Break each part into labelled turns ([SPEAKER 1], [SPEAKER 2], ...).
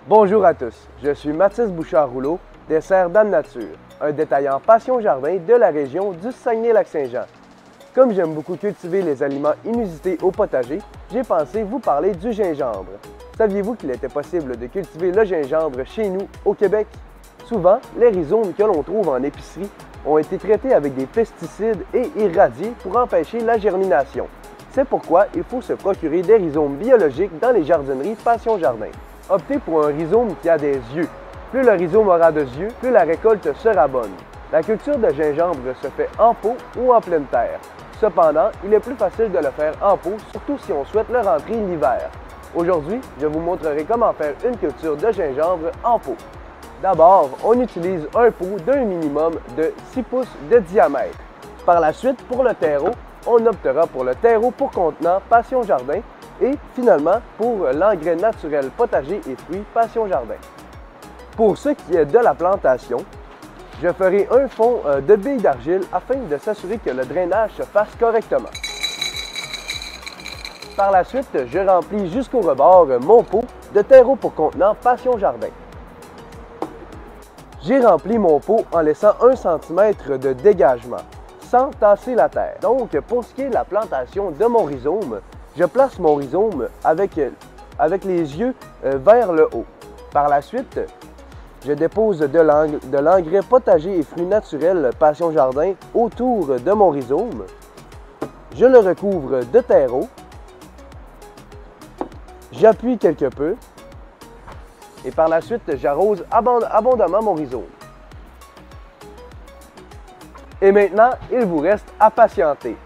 [SPEAKER 1] Bonjour à tous, je suis Mathis Bouchard-Rouleau, des Serres d'Anne Nature, un détaillant passion jardin de la région du Saguenay-Lac-Saint-Jean. Comme j'aime beaucoup cultiver les aliments inusités au potager, j'ai pensé vous parler du gingembre. Saviez-vous qu'il était possible de cultiver le gingembre chez nous, au Québec? Souvent, les rhizomes que l'on trouve en épicerie ont été traités avec des pesticides et irradiés pour empêcher la germination. C'est pourquoi il faut se procurer des rhizomes biologiques dans les jardineries Passion Jardin. Optez pour un rhizome qui a des yeux. Plus le rhizome aura de yeux, plus la récolte sera bonne. La culture de gingembre se fait en pot ou en pleine terre. Cependant, il est plus facile de le faire en pot, surtout si on souhaite le rentrer l'hiver. Aujourd'hui, je vous montrerai comment faire une culture de gingembre en pot. D'abord, on utilise un pot d'un minimum de 6 pouces de diamètre. Par la suite, pour le terreau, on optera pour le terreau pour contenant Passion Jardin et finalement pour l'engrais naturel potager et fruits Passion Jardin. Pour ce qui est de la plantation, je ferai un fond de billes d'argile afin de s'assurer que le drainage se fasse correctement. Par la suite, je remplis jusqu'au rebord mon pot de terreau pour contenant Passion Jardin. J'ai rempli mon pot en laissant 1 cm de dégagement, sans tasser la terre. Donc, pour ce qui est de la plantation de mon rhizome, je place mon rhizome avec les yeux vers le haut. Par la suite, je dépose de l'engrais potager et fruits naturels Passion Jardin autour de mon rhizome. Je le recouvre de terreau. J'appuie quelque peu. Et par la suite, j'arrose abondamment mon rhizome. Et maintenant, il vous reste à patienter.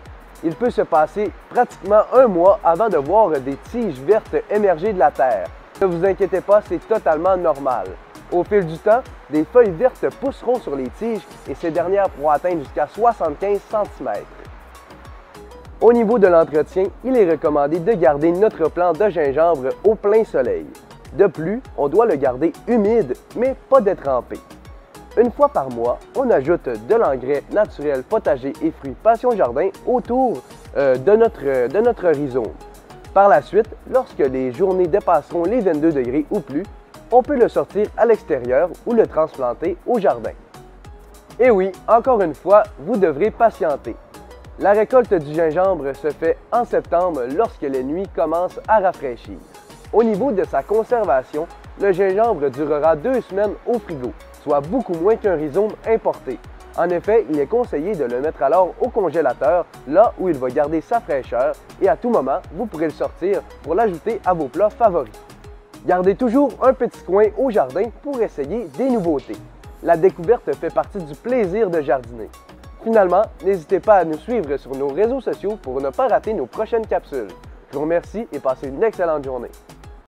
[SPEAKER 1] Il peut se passer pratiquement 1 mois avant de voir des tiges vertes émerger de la terre. Ne vous inquiétez pas, c'est totalement normal. Au fil du temps, des feuilles vertes pousseront sur les tiges et ces dernières pourront atteindre jusqu'à 75 cm. Au niveau de l'entretien, il est recommandé de garder notre plant de gingembre au plein soleil. De plus, on doit le garder humide, mais pas détrempé. Une fois par mois, on ajoute de l'engrais naturel potager et fruits Passion Jardin autour de notre rhizome. Par la suite, lorsque les journées dépasseront les 22 degrés ou plus, on peut le sortir à l'extérieur ou le transplanter au jardin. Et oui, encore une fois, vous devrez patienter. La récolte du gingembre se fait en septembre lorsque les nuits commencent à rafraîchir. Au niveau de sa conservation, le gingembre durera 2 semaines au frigo, soit beaucoup moins qu'un rhizome importé. En effet, il est conseillé de le mettre alors au congélateur, là où il va garder sa fraîcheur et à tout moment, vous pourrez le sortir pour l'ajouter à vos plats favoris. Gardez toujours un petit coin au jardin pour essayer des nouveautés. La découverte fait partie du plaisir de jardiner. Finalement, n'hésitez pas à nous suivre sur nos réseaux sociaux pour ne pas rater nos prochaines capsules. Je vous remercie et passez une excellente journée.